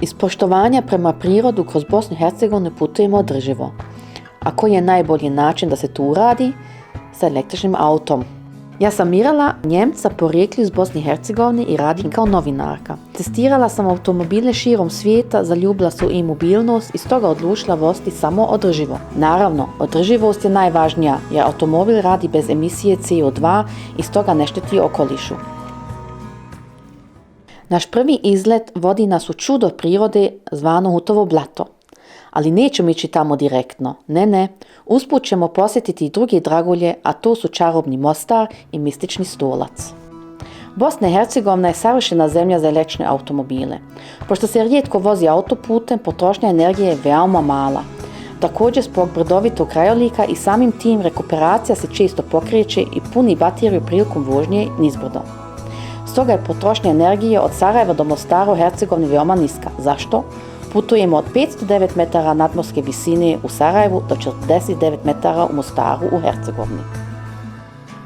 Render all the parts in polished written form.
Iz poštovanja prema prirodu kroz Bosnu i Hercegovinu putujemo održivo. A koji je najbolji način da se to uradi? Sa električnim autom. Ja sam Mirala, Njemca porijekla iz Bosne i Hercegovine i radim kao novinarka. Testirala sam automobile širom svijeta, zaljubila se u e-mobilnost i stoga odlučila voziti samo održivo. Naravno, održivost je najvažnija jer automobil radi bez emisije CO2 i stoga ne šteti okolišu. Naš prvi izlet vodi nas u čudo prirode zvano Hutovo blato. Ali nećemo ići tamo direktno. Ne. Usput ćemo posjetiti i druge dragulje, a to su čarobni Mostar i mistični Stolac. Bosna i Hercegovina je savršena zemlja za električne automobile. Pošto se rijetko vozi autoputem, potrošnja energije je veoma mala. Također zbog brdovitog krajolika i samim tim rekuperacija se često pokreće i puni bateriju prilikom vožnje nizbrdo. Stoga je potrošnja energije od Sarajeva do Mostara u Hercegovini veoma niska. Zašto? Putujemo od 509 metara nadmorske visine u Sarajevu do 49 metara u Mostaru u Hercegovini.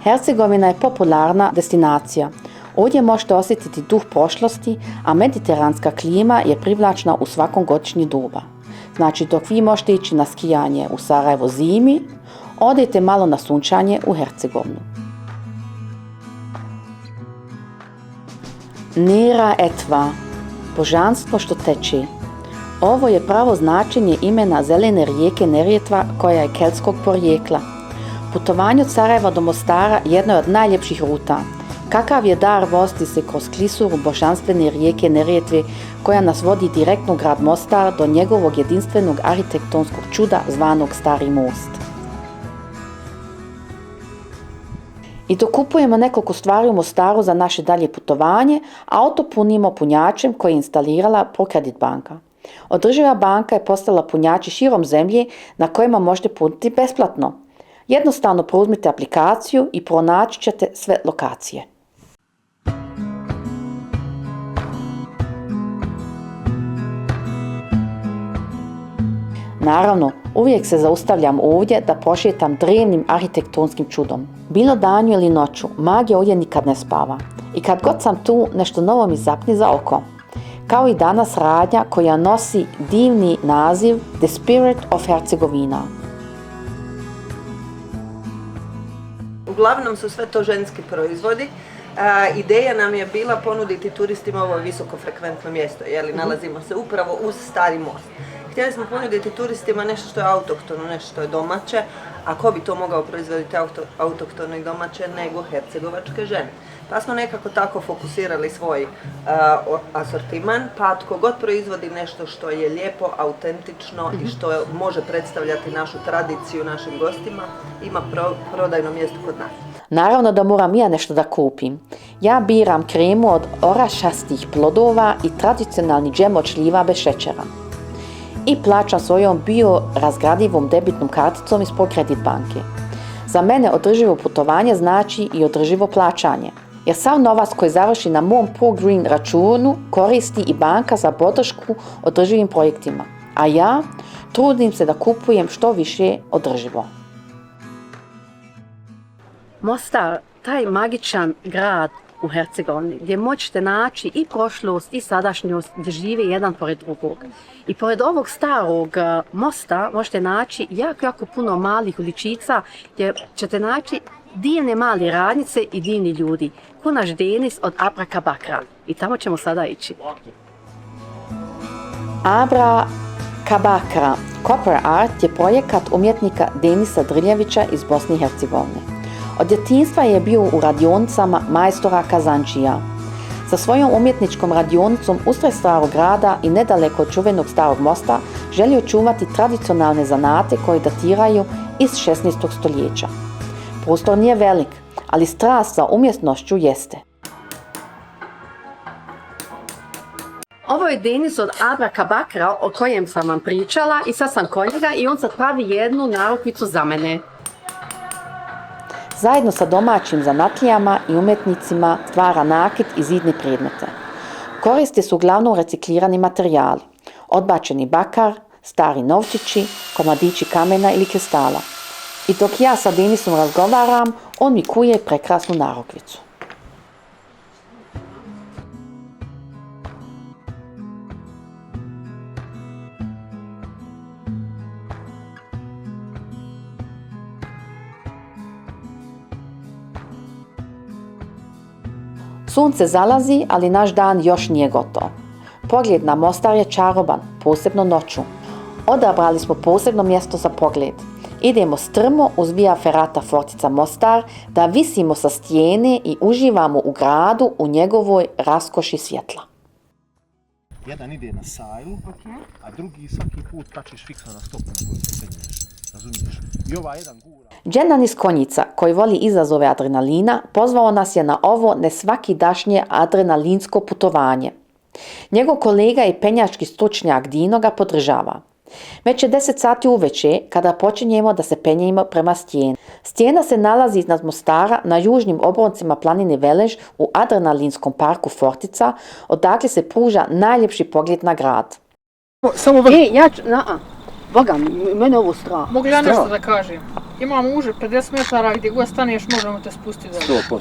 Hercegovina je popularna destinacija. Ovdje možete osjetiti duh prošlosti, a mediteranska klima je privlačna u svakom godišnji doba. Znači, dok vi možete ići na skijanje u Sarajevo zimi, odete malo na sunčanje u Hercegovinu. Nera etva, božanstvo što teče. Ovo je pravo značenje imena zelene rijeke Neretva koja je keltskog porijekla. Putovanje od Sarajeva do Mostara jedno je od najljepših ruta. Kakav je dar voziti se kroz klisuru božanstvene rijeke Neretve koja nas vodi direktno u grad Mostar do njegovog jedinstvenog arhitektonskog čuda zvanog Stari most. I dok kupujemo nekoliko stvari u Mostaru za naše dalje putovanje, auto punimo punjačem koji je instalirala ProCredit banka. Održiva banka je postavila punjači širom zemlje na kojima možete puniti besplatno. Jednostavno preuzmite aplikaciju i pronaći ćete sve lokacije. Naravno, uvijek se zaustavljam ovdje da prošetam drevnim arhitektonskim čudom. Bilo danju ili noću, magija ovdje nikad ne spava. I kad god sam tu, nešto novo mi zapne za oko. Kao i danas radnja koja nosi divni naziv The Spirit of Hercegovina. Uglavnom su sve to ženski proizvodi. Ideja nam je bila ponuditi turistima ovo visokofrekventno mjesto, nalazimo se upravo uz Stari most. Htjeli smo ponuditi turistima nešto što je autohtono, nešto što je domaće, a ko bi to mogao proizvoditi autohtono i domaće nego hercegovačke žene. Pa smo nekako tako fokusirali svoj asortiman, pa tko god proizvodi nešto što je lijepo, autentično i što može predstavljati našu tradiciju našim gostima, ima prodajno mjesto kod nas. Naravno da moram ja nešto da kupim. Ja biram kremu od orašastih plodova i tradicionalni džem od šljiva bez šećera. I plaćam svojom biorazgradivom debitnom karticom iz ProCredit banke. Za mene održivo putovanje znači i održivo plaćanje. Jer sav novac koji završi na mom ProGreen računu koristi i banka za podršku održivim projektima. A ja trudim se da kupujem što više održivo. Mostar, taj magičan grad u Hercegovini, gdje možete naći i prošlost i sadašnjost, gdje žive jedan pored drugog. I pored ovog starog mosta možete naći jako puno malih uličica gdje ćete naći divne male radnice i divni ljudi. Ko naš Denis od Abrakabakra. I tamo ćemo sada ići. Abrakabakra Copper Art je projekat umjetnika Denisa Driljevića iz Bosne i Hercegovine. Od djetinjstva je bio u radionicama majstora Kazančija. Sa svojom umjetničkom radionicom usred starog grada i nedaleko od čuvenog starog mosta želio čuvati tradicionalne zanate koji datiraju iz 16. stoljeća. Prostor nije velik, ali strast za umjetnošću jeste. Ovo je Denis od Abrakabakra o kojem sam vam pričala i sad sam kod njega i on sad pravi jednu narukvicu za mene. Zajedno sa domaćim zanatlijama i umjetnicima stvara nakit i zidne predmete. Koriste su uglavnom reciklirani materijali, odbačeni bakar, stari novčići, komadići kamena ili kristala. I dok ja sa Denisom razgovaram, on mi kuje prekrasnu narukvicu. Sunce zalazi, ali naš dan još nije gotov. Pogled na Mostar je čaroban, posebno noću. Odabrali smo posebno mjesto za pogled. Idemo strmo uz Via Ferrata Fortica Mostar da visimo sa stijene i uživamo u gradu u njegovoj raskoši svjetla. Jedan ide na sajlu, a drugi svaki put kačiš fiksno na stopu na koju se penješ. Razumiješ? I ova jedan gura. Dženan iz Konjica, koji voli izazove adrenalina, pozvao nas je na ovo nesvakidašnje adrenalinsko putovanje. Njegov kolega i penjački stručnjak Dino ga podržava. Već je 10 sati uveče kada počinjemo da se penjemo prema stijeni. Stijena se nalazi iznad Mostara na južnim obroncima planine Velež u adrenalinskom parku Fortica, odakle se pruža najljepši pogled na grad. Samo Boga, mene ovo strah. Mogu ja nešto da kažem? Imamo uže 50 metara gdje god staneš možemo te spustiti dolje. 100%.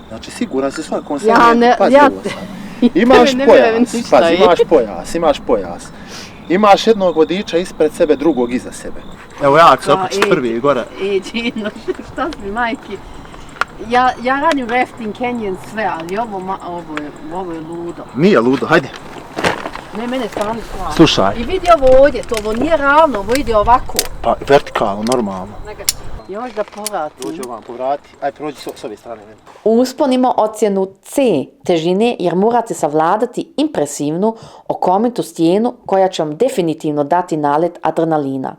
Znači siguran se svakom se Pazi ovo sad. Imaš pojas. Imaš jednog vodiča ispred sebe, drugog iza sebe. Evo ja ako se okrećem prvi gore. Džino, šta si majki? Ja radim rafting, canyon, sve, ali ovo je ludo. Nije ludo, hajde. Ne, mene stvarno strah. Slušaj. I vidi ovo ovdje, ovo nije ravno, ovo ide ovako. Pa vertikalno, normalno. Još da povratim. Dođe vam povrati, aj prođi s ove strane. Uspon ima ocjenu C težine jer morate savladati impresivnu okomitu stijenu koja će vam definitivno dati nalet adrenalina.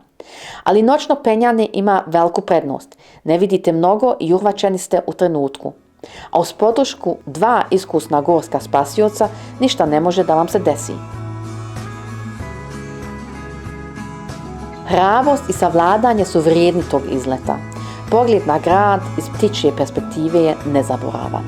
Ali noćno penjanje ima veliku prednost. Ne vidite mnogo i uhvaćeni ste u trenutku. A uz podršku 2 iskusna gorska spasioca ništa ne može da vam se desi. Hrabrost i savladanje su vrijedni tog izleta. Pogled na grad iz ptičje perspektive je nezaboravan.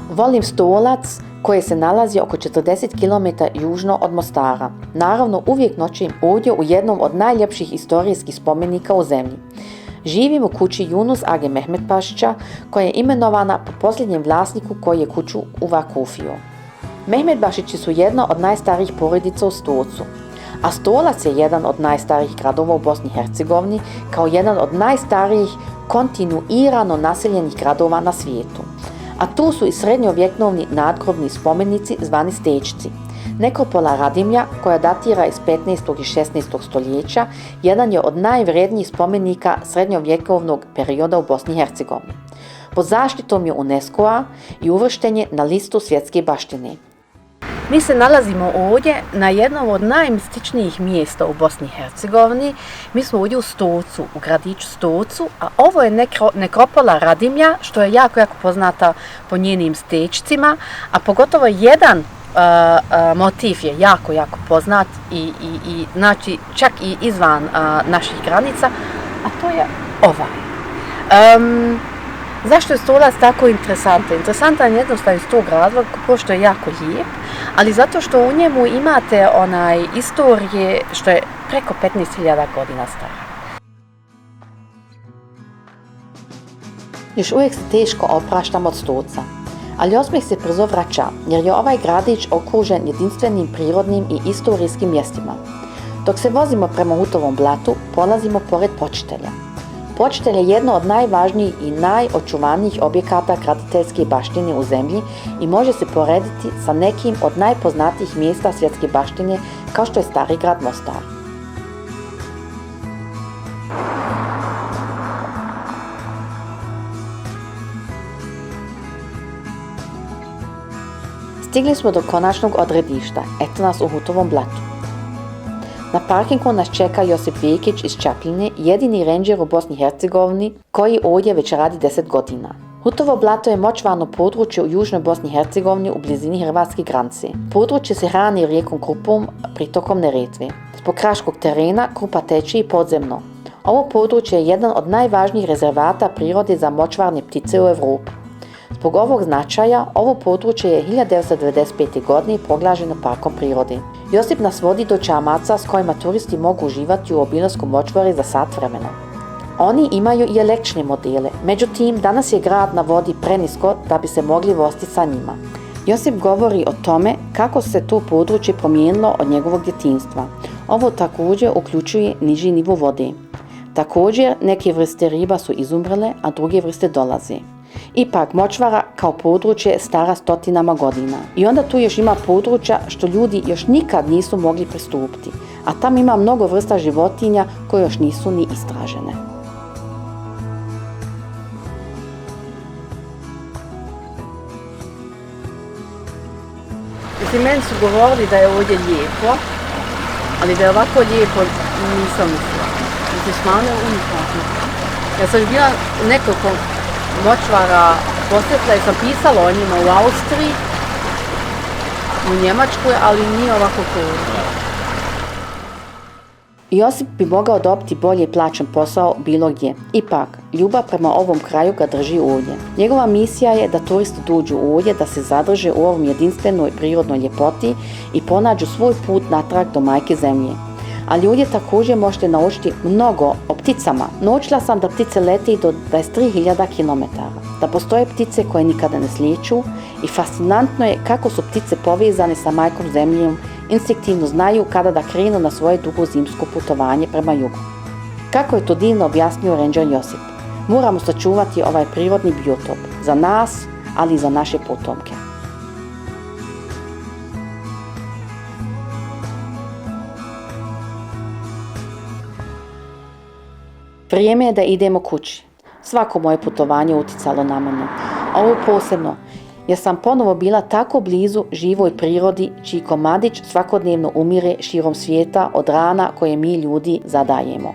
Volim Stolac koji se nalazi oko 40 km južno od Mostara. Naravno, uvijek noćim ovdje u jednom od najljepših historijskih spomenika u zemlji. Živim u kući Yunus Age Mehmetpašića koja je imenovana po posljednjem vlasniku koji je kuću uvakufio. Mehmetpašići su jedna od najstarijih porodica u Stolcu, a Stolac je jedan od najstarijih gradova u Bosni i Hercegovini kao jedan od najstarijih kontinuirano naseljenih gradova na svijetu. A tu su i srednjovjekovni nadgrobni spomenici zvani stečci. Nekropola Radimlja, koja datira iz 15. i 16. stoljeća, jedan je od najvrednijih spomenika srednjovjekovnog perioda u Bosni i Hercegovini. Pod zaštitom je UNESCO-a i uvršten je na listu svjetske baštine. Mi se nalazimo ovdje na jednom od najmističnijih mjesta u Bosni i Hercegovini. Mi smo ovdje u Stolcu, u gradiću Stolcu, a ovo je nekropola Radimlja, što je jako poznata po njenim stečcima, a pogotovo jedan motiv je jako poznat i znači čak i izvan naših granica, a to je ovaj. Zašto je Stolac tako interesantan? Interesantan je jednostavno iz tog razloga, pošto je jako lijep, ali zato što u njemu imate istorije što je preko 15.000 godina stara. Još uvijek se teško opraštam od Stolca, ali osmijeh se brzo vraća, jer je ovaj gradić okružen jedinstvenim prirodnim i istorijskim mjestima. Dok se vozimo prema Hutovom blatu, polazimo pored Počitelja. Počitelj je jedno od najvažnijih i najočuvanijih objekata graditeljske baštine u zemlji i može se porediti sa nekim od najpoznatijih mjesta svjetske baštine kao što je stari grad Mostar. Stigli smo do konačnog odredišta, eto nas u Hutovom blatu. Na parkingu nas čeka Josip Vekić iz Čapljine, jedini rendžer u Bosni i Hercegovini koji ovdje već radi 10 godina. Hutovo blato je močvarno područje u južnoj Bosni i Hercegovini u blizini hrvatske granice. Područje se hrani rijekom Krupom, pritokom Neretve. Zbog kraškog terena Krupa teče i podzemno. Ovo područje je jedan od najvažnijih rezervata prirode za močvarne ptice u Europi. Zbog ovog značaja, ovo područje je 1995. godine proglašeno parkom prirode. Josip nas vodi do čamaca s kojima turisti mogu uživati u obilasku močvare za sat vremena. Oni imaju i električne modele, međutim danas je grad na vodi prenisko da bi se mogli voziti sa njima. Josip govori o tome kako se to područje promijenilo od njegovog djetinjstva. Ovo također uključuje niži nivo vode. Također, neke vrste riba su izumrle, a druge vrste dolaze. Ipak, močvara kao područje je stara stotinama godina. I onda tu još ima područja što ljudi još nikad nisu mogli pristupiti, a tam ima mnogo vrsta životinja koje još nisu ni istražene. Mislim, meni su govorili da je ovdje lijepo, ali da je ovako lijepo nisam mislila. Mislim, stvarno je unikatno. Ja sam bila nekoliko močvara posjetila jer sam pisala o njima u Austriji, u Njemačkoj, ali nije ovako cool. Josip bi mogao dobiti bolje plaćen posao bilo gdje. Ipak, ljubav prema ovom kraju ga drži ovdje. Njegova misija je da turisti dođu ovdje, da se zadrže u ovom jedinstvenoj prirodnoj ljepoti i pronađu svoj put natrag do majke zemlje. Ali ovdje također možete naučiti mnogo o pticama. Naučila sam da ptice lete do 23.000 km, da postoje ptice koje nikada ne slijeću i fascinantno je kako su ptice povezane sa majkom zemljom, instinktivno znaju kada da krenu na svoje dugo zimsko putovanje prema jugu. Kako je to divno objasnio ranger Josip. Moramo sačuvati ovaj prirodni biotop, za nas, ali i za naše potomke. Vrijeme je da idemo kući. Svako moje putovanje utjecalo na mene. Ovo posebno, jer sam ponovo bila tako blizu živoj prirodi čiji komadić svakodnevno umire širom svijeta od rana koje mi ljudi zadajemo.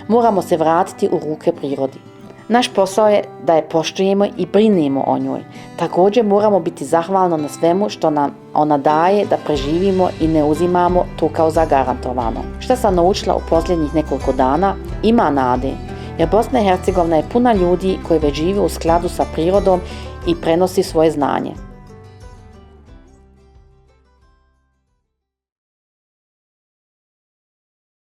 Moramo se vratiti u ruke prirodi. Naš posao je da je poštujemo i brinemo o njoj. Također moramo biti zahvalni na svemu što nam ona daje da preživimo i ne uzimamo to kao zagarantovano. Što sam naučila u posljednjih nekoliko dana, ima nade. Jer Bosna i Hercegovina je puna ljudi koji već žive u skladu sa prirodom i prenosi svoje znanje.